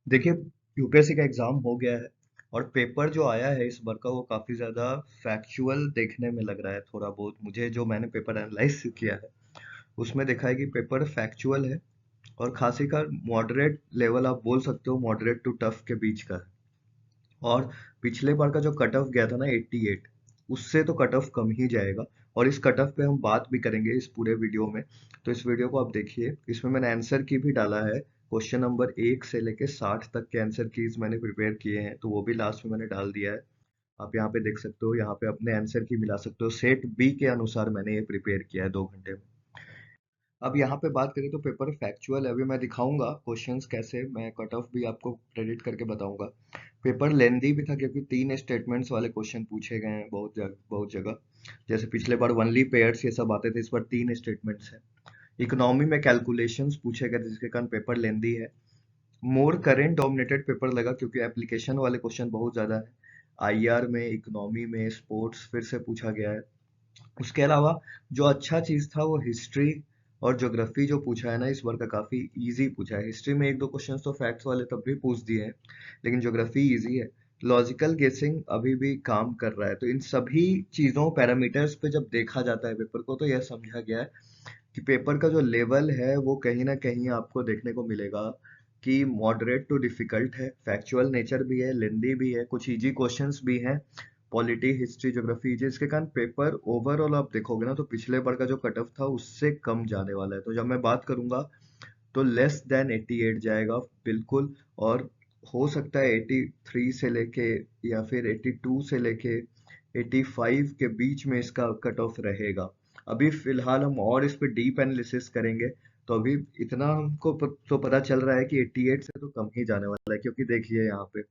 देखिए, यूपीएससी का एग्जाम हो गया है और पेपर जो आया है इस बार का वो काफी ज्यादा फैक्चुअल देखने में लग रहा है। थोड़ा बहुत मुझे जो मैंने पेपर एनालाइज किया है उसमें देखा है कि पेपर फैक्चुअल है और खासी का मॉडरेट लेवल, आप बोल सकते हो मॉडरेट टू टफ के बीच का है। और पिछले बार का जो कट ऑफ गया था ना 88, उससे तो कट ऑफ कम ही जाएगा। और इस कट ऑफ पे हम बात भी करेंगे इस पूरे वीडियो में। तो इस वीडियो को आप देखिए, इसमें मैंने आंसर की भी डाला है। क्वेश्चन नंबर 1 से लेके 60 तक के आंसर कीज मैंने प्रिपेयर किए हैं, तो वो भी लास्ट में मैंने डाल दिया है। आप यहाँ पे देख सकते हो, यहाँ पे अपने आंसर की मिला सकते हो। सेट बी के अनुसार मैंने ये प्रिपेयर किया है 2 घंटे में। अब यहाँ पे बात करें तो पेपर फैक्चुअल है। अभी मैं दिखाऊंगा क्वेश्चंस कैसे, मैं कट ऑफ भी आपको क्रेडिट करके बताऊंगा। पेपर लेंदी भी था क्योंकि 3 स्टेटमेंट्स वाले क्वेश्चन पूछे गए हैं बहुत जगह। जैसे पिछले बार ओनली पेयर्स ये सब आते थे, इस बार 3 स्टेटमेंट्स हैं। इकोनॉमी में कैलकुलेशंस पूछे गए जिसके कारण पेपर लेंदी है। मोर करेंट डोमिनेटेड पेपर लगा क्योंकि एप्लीकेशन वाले क्वेश्चन बहुत ज्यादा है। आईआर में, इकोनॉमी में, स्पोर्ट्स फिर से पूछा गया है। उसके अलावा जो अच्छा चीज था वो हिस्ट्री और ज्योग्राफी जो पूछा है ना इस बार का काफी इजी पूछा है। हिस्ट्री में 1-2 क्वेश्चंस तो फैक्ट्स वाले तब भी पूछ दिए हैं, लेकिन ज्योग्राफी इजी है। लॉजिकल गेसिंग अभी भी काम कर रहा है। तो इन सभी चीजों पैरामीटर्स पे जब देखा जाता है पेपर को, तो यह समझा गया है कि पेपर का जो लेवल है वो कहीं ना कहीं आपको देखने को मिलेगा कि मॉडरेट टू डिफिकल्ट है। फैक्चुअल नेचर भी है, लेंदी भी है, कुछ इजी क्वेश्चंस भी हैं। पॉलिटी, हिस्ट्री, ज्योग्राफी, जिसके कारण पेपर ओवरऑल आप देखोगे ना तो पिछले बार का जो कट ऑफ था उससे कम जाने वाला है। तो जब मैं बात करूंगा तो लेस देन 88 जाएगा बिल्कुल। और हो सकता है 83 से लेके या फिर 82 से लेके 85 के बीच में इसका कट ऑफ रहेगा। अभी फिलहाल हम और इस पे डीप एनालिसिस करेंगे। तो अभी इतना हमको तो पता चल रहा है कि 88 से तो कम ही जाने वाला है, क्योंकि देखिए यहाँ पे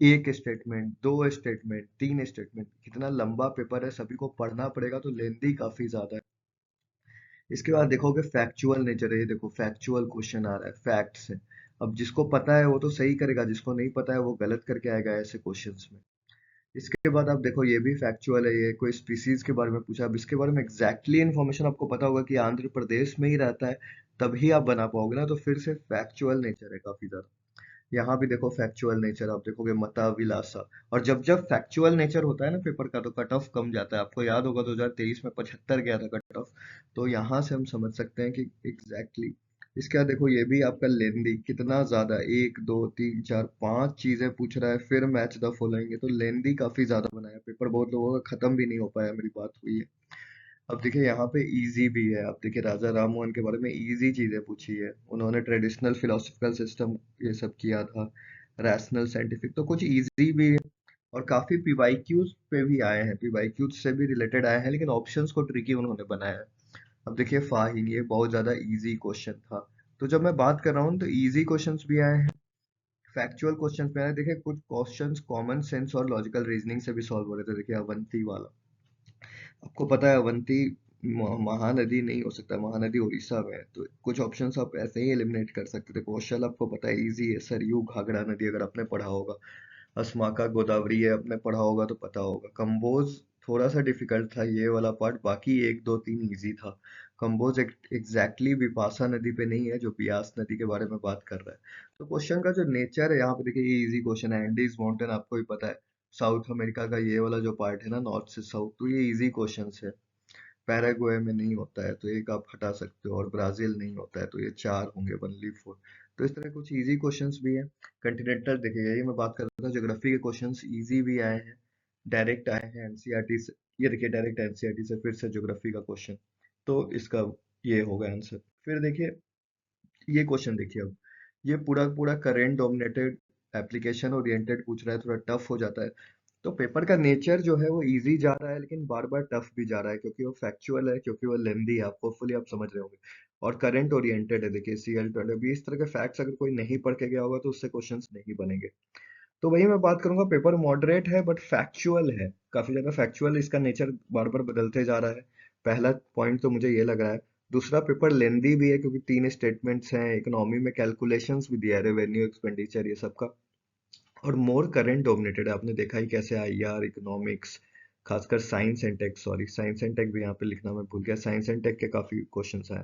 1 स्टेटमेंट, 2 स्टेटमेंट, 3 स्टेटमेंट, कितना लंबा पेपर है, सभी को पढ़ना पड़ेगा, तो लेंदी काफी ज्यादा है। इसके बाद देखोगे फैक्चुअल नेचर है। ये देखो फैक्चुअल क्वेश्चन आ रहा है, फैक्ट्स है। अब जिसको पता है वो तो सही करेगा, जिसको नहीं पता है वो गलत करके आएगा ऐसे क्वेश्चंस में। इसके बाद आप देखो ये भी फैक्चुअल है। ये कोई स्पीसीज के बारे में पूछा। अब इसके बारे में एग्जैक्टली इन्फॉर्मेशन आपको पता होगा कि आंध्र प्रदेश में ही रहता है, तभी आप बना पाओगे ना। तो फिर से फैक्चुअल नेचर है काफी ज्यादा। यहाँ भी देखो फैक्चुअल नेचर, आप देखोगे मता विलासा। और जब जब फैक्चुअल नेचर होता है ना पेपर का, तो कट ऑफ कम जाता है। आपको याद होगा 2023 में 75 गया था कट ऑफ। तो यहाँ से हम समझ सकते हैं कि एग्जैक्टली इसके बाद देखो ये भी आपका लेंदी कितना ज्यादा, 1 2 3 4 5 चीजें पूछ रहा है, फिर मैच द फॉलोइंग है। तो लेंदी काफी ज्यादा बनाया पेपर, बहुत लोगों का खत्म भी नहीं हो पाया, मेरी बात हुई है। अब देखिए यहाँ पे इजी भी है। आप देखिए राजा राम मोहन के बारे में इजी चीजें पूछी है उन्होंने। ट्रेडिशनल फिलोसफिकल सिस्टम ये सब किया था। रैशनल साइंटिफिक, तो कुछ इजी भी है। और काफी पीवाईक्यूज पे भी आए हैं, पीवाईक्यूज से भी रिलेटेड आए हैं, लेकिन ऑप्शंस को ट्रिकी उन्होंने बनाया है। अब देखिए फाहिन, ये बहुत ज्यादा इजी क्वेश्चन था। तो जब मैं बात कर रहा हूँ तो इजी क्वेश्चंस भी आए हैं, फैक्चुअल क्वेश्चंस भी आए हैं। देखिए कुछ क्वेश्चंस कॉमन सेंस और लॉजिकल रीजनिंग से भी सॉल्व हो रहे थे। देखिए अवंती वाला, आपको पता है अवंती महानदी नहीं हो सकता, महानदी उड़ीसा में है। तो कुछ ऑप्शंस आप ऐसे ही एलिमिनेट कर सकते थे। कौशल आपको पता है इजी है, सरयू घाघरा नदी अगर आपने पढ़ा होगा। अस्माका गोदावरी है, आपने पढ़ा होगा तो पता होगा। कंबोज थोड़ा सा डिफिकल्ट था ये वाला पार्ट, बाकी 1 2 3 इजी था। कंबोज एग्जैक्टली बिपाशा नदी पे नहीं है जो बियास नदी के बारे में बात कर रहा है। तो क्वेश्चन का जो नेचर है यहाँ पे देखिए, ये इजी क्वेश्चन है। एंडीज माउंटेन आपको ही पता है, साउथ अमेरिका का ये वाला जो पार्ट है ना, नॉर्थ से साउथ, तो ये इजी क्वेश्चंस है। पैराग्वे में नहीं होता है तो एक आप हटा सकते हो, और ब्राजील नहीं होता है, तो ये 4 होंगे, ओनली 4। तो इस तरह कुछ इजी क्वेश्चंस भी हैं। कंटिनेंटल देखिए, यही मैं बात कर रहा था, ज्योग्राफी के क्वेश्चंस इजी भी आए हैं, डायरेक्ट आए हैं एनसीईआरटी से। ये देखिए डायरेक्ट एनसीईआरटी से फिर से ज्योग्राफी का क्वेश्चन। तो इसका ये होगा आंसर। फिर देखिए ये क्वेश्चन देखिए, अब ये पूरा पूरा करेंट डोमिनेटेड एप्लीकेशन ओरिएंटेड पूछ रहा है, थोड़ा टफ हो जाता है। तो पेपर का नेचर जो है वो इजी जा रहा है, लेकिन बार बार टफ भी जा रहा है, क्योंकि वो फैक्चुअल है, क्योंकि वो लेंदी है। आप होपफुली आप समझ रहे होंगे। और करंट ओरिएंटेड है। देखिए CL 12 भी इस तरह के फैक्ट्स अगर कोई नहीं पढ़ के गया होगा तो उससे क्वेश्चंस नहीं बनेंगे। तो वही मैं बात करूंगा, पेपर मॉडरेट है बट फैक्चुअल है, काफी ज्यादा फैक्चुअल। इसका नेचर बार बार बदलते जा रहा है। पहला पॉइंट तो मुझे ये लग रहा है। दूसरा, पेपर लेंदी भी है क्योंकि 3 स्टेटमेंट्स हैं। इकोनॉमी में कैलकुलेशंस भी दिया है, रेवेन्यू, एक्सपेंडिचर, ये सब का। और मोर करंट डोमिनेटेड है। आपने देखा ही कैसे आईआर, इकोनॉमिक्स, खासकर science and tech, sorry science and tech भी यहाँ पे लिखना मैं भूल गया, साइंस एंड टेक के काफी क्वेश्चंस आए।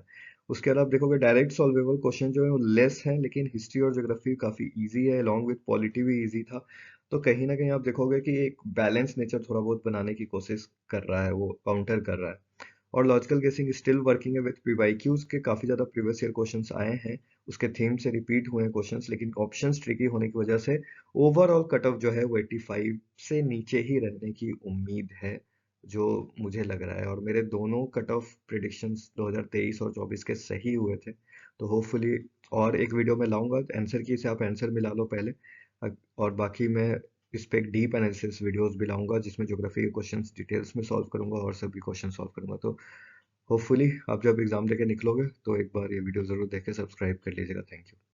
उसके बाद आप देखोगे डायरेक्ट सॉल्वेबल क्वेश्चन जो है वो लेस हैं, लेकिन हिस्ट्री और ज्योग्राफी काफ़ी इजी है, अलॉन्ग विथ पॉलिटी भी इजी था। तो कहीं ना कहीं आप देखोगे कि एक बैलेंस नेचर थोड़ा बहुत बनाने की कोशिश कर रहा है, वो काउंटर कर रहा है। और लॉजिकल गेसिंग स्टिल वर्किंग है विथ पीवाईक्यूज के काफ़ी ज़्यादा प्रीवियस ईयर क्वेश्चंस आए हैं, उसके थीम से रिपीट हुए हैं क्वेश्चंस, लेकिन ऑप्शंस ट्रिकी होने की वजह से ओवरऑल कट ऑफ जो है वो 85 से नीचे ही रहने की उम्मीद है, जो मुझे लग रहा है। और मेरे दोनों कट ऑफ प्रिडिक्शंस 2023 और 24 के सही हुए थे। तो होपफुली और एक वीडियो में लाऊंगा आंसर की से, आप आंसर मिला लो पहले। और बाकी मैं इस पे एक डीप एनालिसिस वीडियोस भी लाऊंगा जिसमें ज्योग्राफी के क्वेश्चंस डिटेल्स में सॉल्व करूंगा और सभी क्वेश्चन सॉल्व करूंगा। तो होपफुली आप जब एग्जाम देके निकलोगे तो एक बार ये वीडियो जरूर देख के सब्सक्राइब कर लीजिएगा। Thank you.